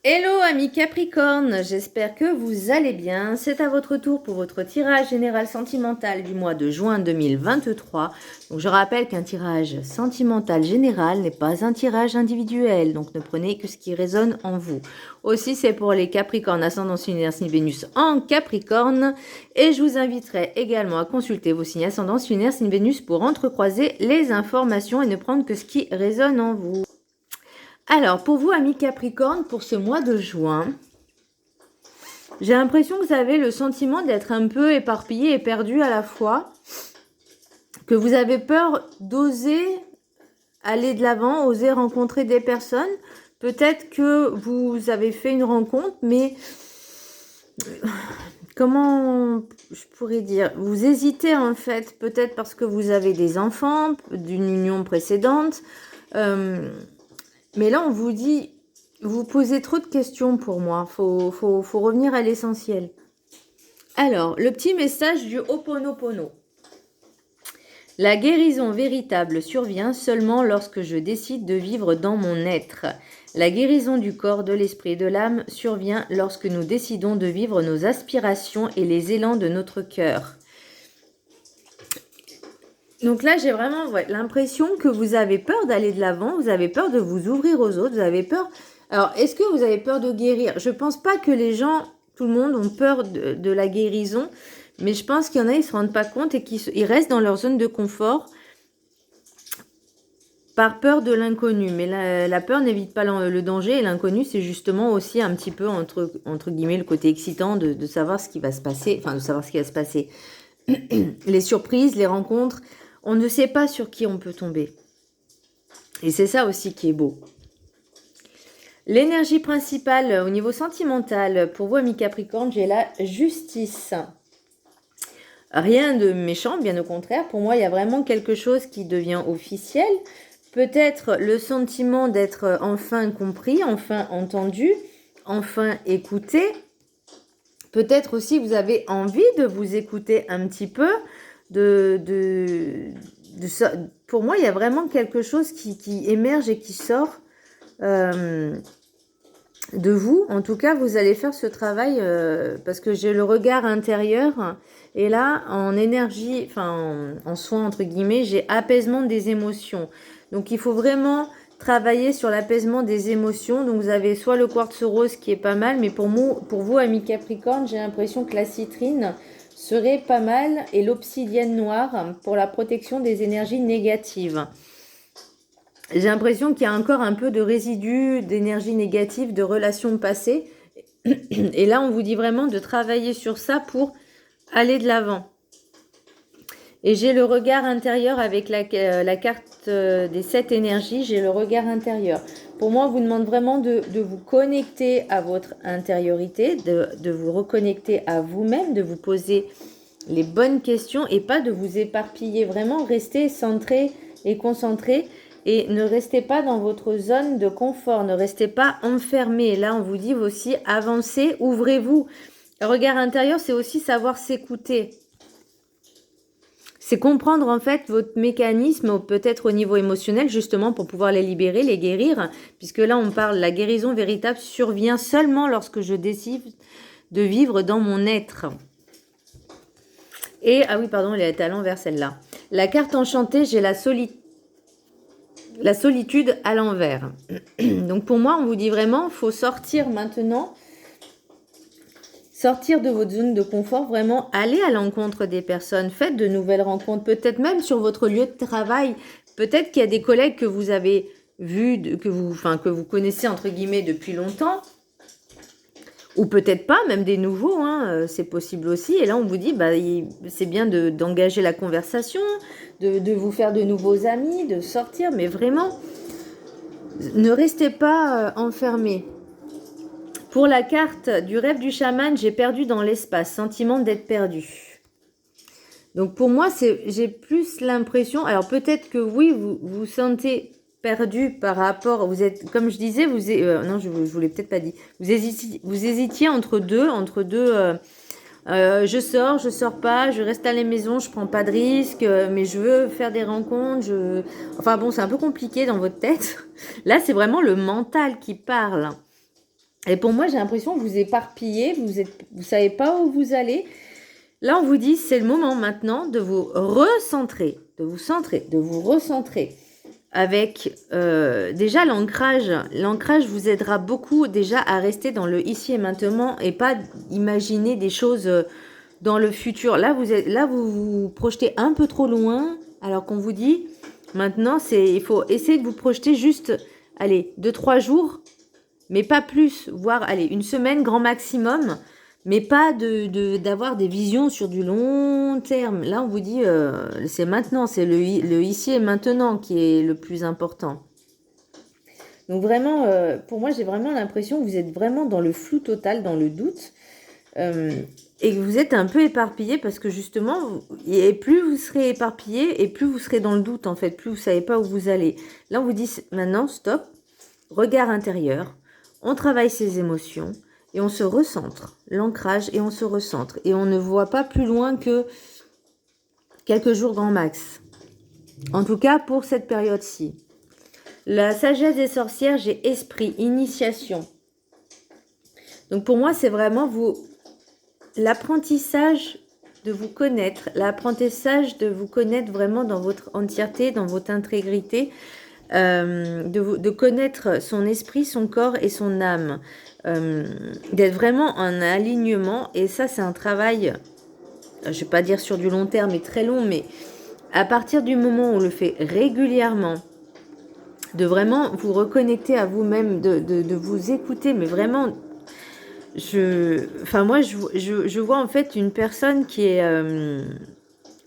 Hello amis Capricorne, j'espère que vous allez bien. C'est à votre tour pour votre tirage général sentimental du mois de juin 2023. Donc je rappelle qu'un tirage sentimental général n'est pas un tirage individuel, donc ne prenez que ce qui résonne en vous. Aussi c'est pour les Capricornes ascendant lunaire signe Vénus en Capricorne et je vous inviterai également à consulter vos signes ascendant lunaire signe Vénus pour entrecroiser les informations et ne prendre que ce qui résonne en vous. Alors, pour vous, amis Capricorne, pour ce mois de juin, j'ai l'impression que vous avez le sentiment d'être un peu éparpillé et perdu à la fois, que vous avez peur d'oser aller de l'avant, oser rencontrer des personnes. Peut-être que vous avez fait une rencontre, mais comment je pourrais dire? Vous hésitez en fait, peut-être parce que vous avez des enfants d'une union précédente. Mais là, on vous dit, vous posez trop de questions pour moi. Faut revenir à l'essentiel. Alors, le petit message du Ho'oponopono. La guérison véritable survient seulement lorsque je décide de vivre dans mon être. La guérison du corps, de l'esprit et de l'âme survient lorsque nous décidons de vivre nos aspirations et les élans de notre cœur. Donc là, j'ai vraiment l'impression que vous avez peur d'aller de l'avant, vous avez peur de vous ouvrir aux autres, vous avez peur... Alors, est-ce que vous avez peur de guérir? Je pense pas que les gens, tout le monde, ont peur de la guérison, mais je pense qu'il y en a, ils se rendent pas compte et qu'ils restent dans leur zone de confort par peur de l'inconnu. Mais la peur n'évite pas le danger et l'inconnu, c'est justement aussi un petit peu, entre guillemets, le côté excitant de savoir ce qui va se passer, enfin, de savoir ce qui va se passer. Les surprises, les rencontres... On ne sait pas sur qui on peut tomber. Et c'est ça aussi qui est beau. L'énergie principale au niveau sentimental, pour vous, amis Capricorne, j'ai la justice. Rien de méchant, bien au contraire. Pour moi, il y a vraiment quelque chose qui devient officiel. Peut-être le sentiment d'être enfin compris, enfin entendu, enfin écouté. Peut-être aussi vous avez envie de vous écouter un petit peu, pour moi, il y a vraiment quelque chose qui émerge et qui sort de vous. En tout cas, vous allez faire ce travail parce que j'ai le regard intérieur. Et là, en énergie, enfin en soin, entre guillemets, j'ai apaisement des émotions. Donc, il faut vraiment travailler sur l'apaisement des émotions. Donc, vous avez soit le quartz rose qui est pas mal, mais pour vous, amis Capricorne, j'ai l'impression que la citrine serait pas mal et l'obsidienne noire pour la protection des énergies négatives. J'ai l'impression qu'il y a encore un peu de résidus d'énergie négative, de relations passées. Et là, on vous dit vraiment de travailler sur ça pour aller de l'avant. Et j'ai le regard intérieur avec la carte des 7 énergies. J'ai le regard intérieur. Pour moi, on vous demande vraiment de vous connecter à votre intériorité, de vous reconnecter à vous-même, de vous poser les bonnes questions et pas de vous éparpiller. Vraiment, restez centré et concentré et ne restez pas dans votre zone de confort. Ne restez pas enfermé. Là, on vous dit aussi avancez, ouvrez-vous. Le regard intérieur, c'est aussi savoir s'écouter. C'est comprendre en fait votre mécanisme, peut-être au niveau émotionnel, justement pour pouvoir les libérer, les guérir. Puisque là, on parle, la guérison véritable survient seulement lorsque je décide de vivre dans mon être. Et, ah oui, pardon, elle est à l'envers celle-là. La carte enchantée, j'ai la solitude à l'envers. Donc pour moi, on vous dit vraiment, il faut sortir maintenant. Sortir de votre zone de confort, vraiment aller à l'encontre des personnes, faites de nouvelles rencontres, peut-être même sur votre lieu de travail. Peut-être qu'il y a des collègues que vous avez vus, que vous connaissez entre guillemets depuis longtemps. Ou peut-être pas, même des nouveaux, hein, c'est possible aussi. Et là, on vous dit, bah, c'est bien d'engager la conversation, de vous faire de nouveaux amis, de sortir. Mais vraiment, ne restez pas enfermés. Pour la carte du rêve du chaman, j'ai perdu dans l'espace, sentiment d'être perdu. Donc pour moi, j'ai plus l'impression, alors peut-être que oui, vous sentez perdu par rapport, vous êtes, comme je disais, non, je vous l'ai peut-être pas dit, vous hésitiez entre deux, je sors pas, je reste à la maison, je prends pas de risques, mais je veux faire des rencontres, enfin bon, c'est un peu compliqué dans votre tête. Là, c'est vraiment le mental qui parle. Et pour moi, j'ai l'impression que vous éparpillez, vous savez pas où vous allez. Là, on vous dit, c'est le moment maintenant de vous recentrer, de vous centrer, de vous recentrer. Avec déjà l'ancrage. L'ancrage vous aidera beaucoup déjà à rester dans le ici et maintenant et pas imaginer des choses dans le futur. Là, vous vous projetez un peu trop loin, alors qu'on vous dit, maintenant, il faut essayer de vous projeter juste, allez, 2-3 jours, mais pas plus, voire, allez, une semaine grand maximum, mais pas d'avoir des visions sur du long terme. Là, on vous dit, c'est maintenant, c'est le ici et maintenant qui est le plus important. Donc vraiment, pour moi, j'ai vraiment l'impression que vous êtes vraiment dans le flou total, dans le doute. Et que vous êtes un peu éparpillé parce que justement, et plus vous serez éparpillé et plus vous serez dans le doute en fait, plus vous savez pas où vous allez. Là, on vous dit maintenant, stop, regard intérieur, on travaille ses émotions et on se recentre, l'ancrage et on se recentre. Et on ne voit pas plus loin que quelques jours grand max. En tout cas, pour cette période-ci. La sagesse des sorcières, j'ai esprit, initiation. Donc pour moi, c'est vraiment l'apprentissage de vous connaître, l'apprentissage de vous connaître vraiment dans votre entièreté, dans votre intégrité, de connaître son esprit, son corps et son âme, d'être vraiment en alignement. Et ça, c'est un travail, je ne vais pas dire sur du long terme, mais très long, mais à partir du moment où on le fait régulièrement, de vraiment vous reconnecter à vous-même, de vous écouter, mais vraiment, moi, je vois en fait une personne qui est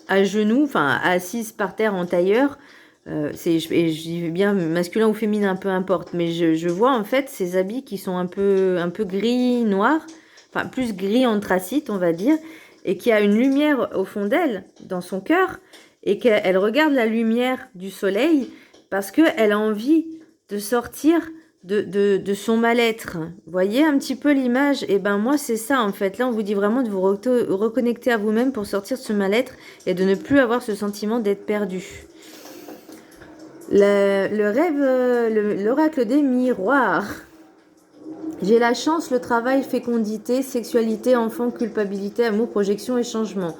à genoux, enfin assise par terre en tailleur. Je dis bien masculin ou féminin, peu importe, mais je vois en fait ces habits qui sont un peu gris, noir, enfin plus gris anthracite, on va dire, et qui a une lumière au fond d'elle, dans son cœur, et qu'elle regarde la lumière du soleil parce qu'elle a envie de sortir de son mal-être. Vous voyez un petit peu l'image? Et ben moi c'est ça en fait. Là on vous dit vraiment de vous reconnecter à vous-même pour sortir de ce mal-être et de ne plus avoir ce sentiment d'être perdu. Le rêve, l'oracle des miroirs. J'ai la chance, le travail, fécondité, sexualité, enfant, culpabilité, amour, projection et changement.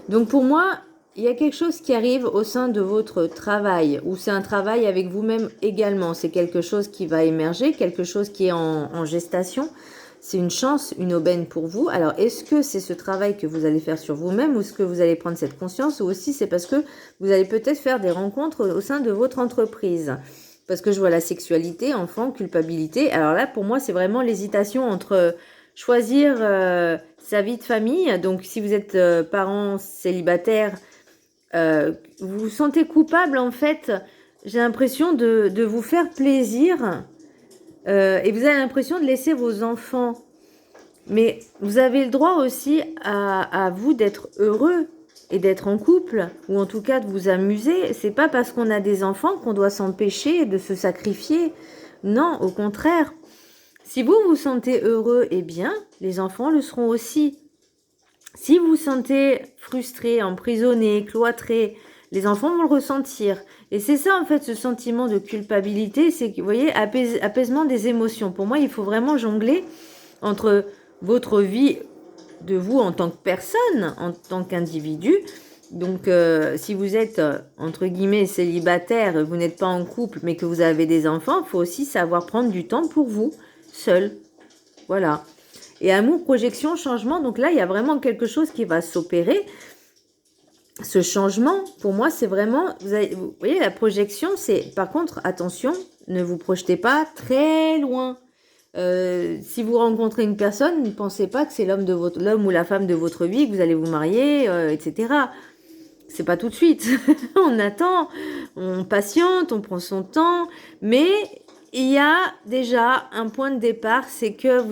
Donc pour moi, il y a quelque chose qui arrive au sein de votre travail, ou c'est un travail avec vous-même également. C'est quelque chose qui va émerger, quelque chose qui est en gestation. C'est une chance, une aubaine pour vous. Alors, est-ce que c'est ce travail que vous allez faire sur vous-même, ou est-ce que vous allez prendre cette conscience, ou aussi c'est parce que vous allez peut-être faire des rencontres au sein de votre entreprise. Parce que je vois la sexualité, enfant, culpabilité. Alors là, pour moi, c'est vraiment l'hésitation entre choisir sa vie de famille. Donc, si vous êtes parent célibataire, vous vous sentez coupable, en fait, j'ai l'impression de vous faire plaisir. Et vous avez l'impression de laisser vos enfants. Mais vous avez le droit aussi à vous d'être heureux et d'être en couple, ou en tout cas de vous amuser. C'est pas parce qu'on a des enfants qu'on doit s'empêcher de se sacrifier. Non, au contraire. Si vous vous sentez heureux et bien, les enfants le seront aussi. Si vous vous sentez frustré, emprisonné, cloîtré, les enfants vont le ressentir. Et c'est ça, en fait, ce sentiment de culpabilité, c'est que, vous voyez, apaisement des émotions. Pour moi, il faut vraiment jongler entre votre vie de vous en tant que personne, en tant qu'individu. Donc, si vous êtes, entre guillemets, célibataire, vous n'êtes pas en couple, mais que vous avez des enfants, il faut aussi savoir prendre du temps pour vous, seul. Voilà. Et amour, projection, changement. Donc là, il y a vraiment quelque chose qui va s'opérer. Ce changement, pour moi, c'est vraiment... Vous voyez, la projection, c'est... Par contre, attention, ne vous projetez pas très loin. Si vous rencontrez une personne, ne pensez pas que c'est l'homme ou la femme de votre vie, que vous allez vous marier, etc. C'est pas tout de suite. On attend, on patiente, on prend son temps, mais il y a déjà un point de départ, c'est que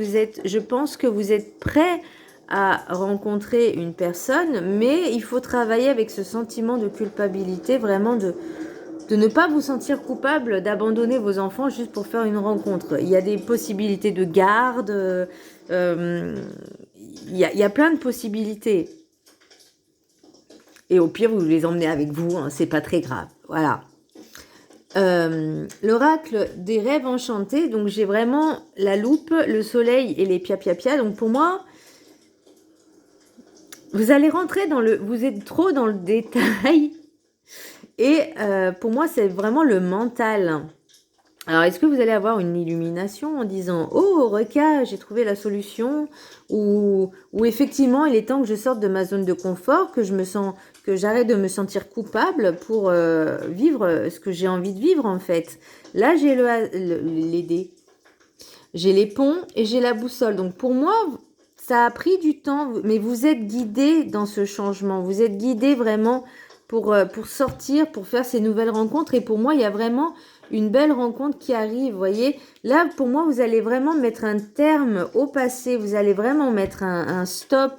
je pense que vous êtes prêt à rencontrer une personne, mais il faut travailler avec ce sentiment de culpabilité, vraiment de ne pas vous sentir coupable d'abandonner vos enfants juste pour faire une rencontre. Il y a des possibilités de garde, il y a plein de possibilités. Et au pire, vous les emmenez avec vous, hein, c'est pas très grave. Voilà. l'oracle des rêves enchantés. Donc, j'ai vraiment la loupe, le soleil et les pia-pia-pia. Donc, pour moi, vous allez rentrer dans le... Vous êtes trop dans le détail. Et pour moi, c'est vraiment le mental. Alors, est-ce que vous allez avoir une illumination en disant « Oh, Reka, j'ai trouvé la solution » ou effectivement, il est temps que je sorte de ma zone de confort, que j'arrête de me sentir coupable pour vivre ce que j'ai envie de vivre, en fait. Là, j'ai les dés. J'ai les ponts et j'ai la boussole. Donc, pour moi, ça a pris du temps, mais vous êtes guidés dans ce changement. Vous êtes guidés vraiment pour sortir, pour faire ces nouvelles rencontres. Et pour moi, il y a vraiment une belle rencontre qui arrive, vous voyez. Là, pour moi, vous allez vraiment mettre un terme au passé. Vous allez vraiment mettre un stop,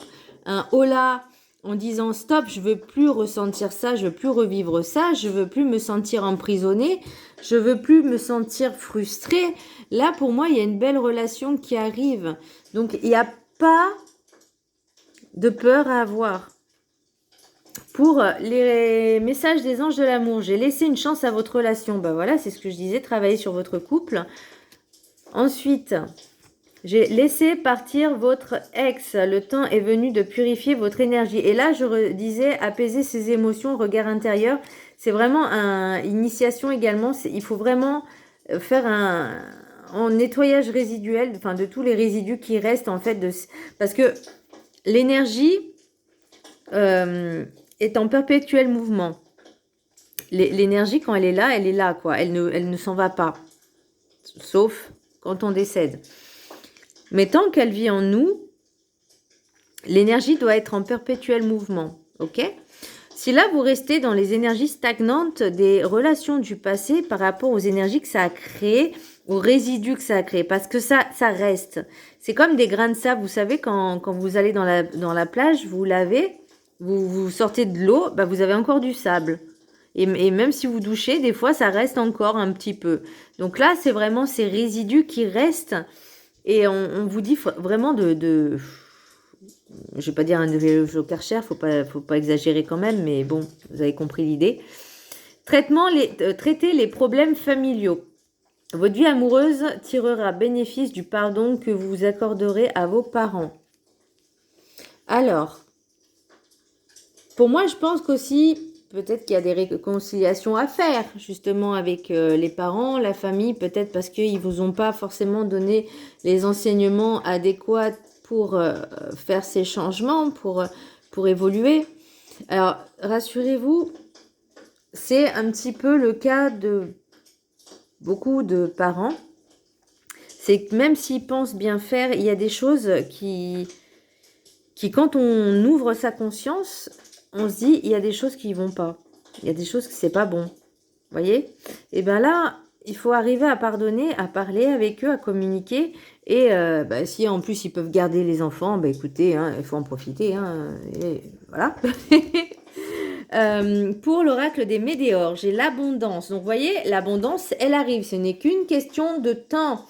un hola, en disant stop, je veux plus ressentir ça, je veux plus revivre ça, je veux plus me sentir emprisonnée, je veux plus me sentir frustrée. Là, pour moi, il y a une belle relation qui arrive. Donc, il n'y a pas de peur à avoir. Pour les messages des anges de l'amour, j'ai laissé une chance à votre relation. Ben voilà, c'est ce que je disais, travailler sur votre couple. Ensuite, j'ai laissé partir votre ex. Le temps est venu de purifier votre énergie. Et là, je disais, apaiser ses émotions, regard intérieur. C'est vraiment une initiation également. Il faut vraiment faire un nettoyage résiduel, enfin de tous les résidus qui restent en fait. Parce que l'énergie est en perpétuel mouvement. L'énergie, quand elle est là, quoi. Elle ne s'en va pas. Sauf quand on décède. Mais tant qu'elle vit en nous, l'énergie doit être en perpétuel mouvement. Ok ? Si là, vous restez dans les énergies stagnantes des relations du passé par rapport aux énergies que ça a créées, aux résidus que ça a créés, parce que ça reste. C'est comme des grains de sable. Vous savez, quand vous allez dans la plage, vous lavez, vous sortez de l'eau, bah, vous avez encore du sable. Et même si vous douchez, des fois, ça reste encore un petit peu. Donc là, c'est vraiment ces résidus qui restent. Et on vous dit vraiment je vais pas dire un vélo Karcher, faut pas exagérer quand même, mais bon, vous avez compris l'idée. Traiter les problèmes familiaux. Votre vie amoureuse tirera bénéfice du pardon que vous accorderez à vos parents. Alors, pour moi, je pense qu'aussi, peut-être qu'il y a des réconciliations à faire, justement, avec les parents, la famille, peut-être parce qu'ils ne vous ont pas forcément donné les enseignements adéquats pour faire ces changements, pour évoluer. Alors, rassurez-vous, c'est un petit peu le cas de beaucoup de parents. C'est que même s'ils pensent bien faire, il y a des choses qui quand on ouvre sa conscience, on se dit, il y a des choses qui ne vont pas. Il y a des choses que c'est pas bon. Vous voyez ? Et bien là, il faut arriver à pardonner, à parler avec eux, à communiquer. Et si en plus ils peuvent garder les enfants, écoutez, hein, il faut en profiter. Hein, et voilà. Pour l'oracle des météores, j'ai l'abondance. Donc, vous voyez, l'abondance, elle arrive. Ce n'est qu'une question de temps.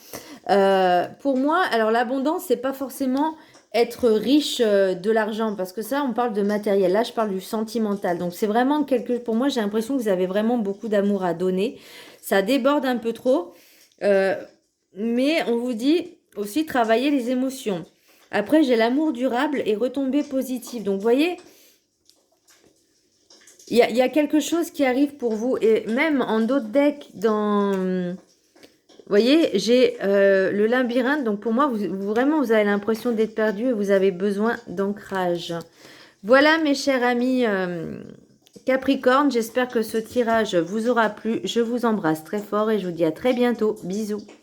Pour moi, alors l'abondance, c'est pas forcément être riche de l'argent, parce que ça, on parle de matériel. Là, je parle du sentimental. Donc, c'est vraiment pour moi, j'ai l'impression que vous avez vraiment beaucoup d'amour à donner. Ça déborde un peu trop. Mais on vous dit aussi travailler les émotions. Après, j'ai l'amour durable et retombées positives. Donc, vous voyez, il y a quelque chose qui arrive pour vous. Et même en d'autres decks, vous voyez, j'ai le labyrinthe. Donc, pour moi, vraiment, vous avez l'impression d'être perdu et vous avez besoin d'ancrage. Voilà, mes chers amis Capricorne. J'espère que ce tirage vous aura plu. Je vous embrasse très fort et je vous dis à très bientôt. Bisous.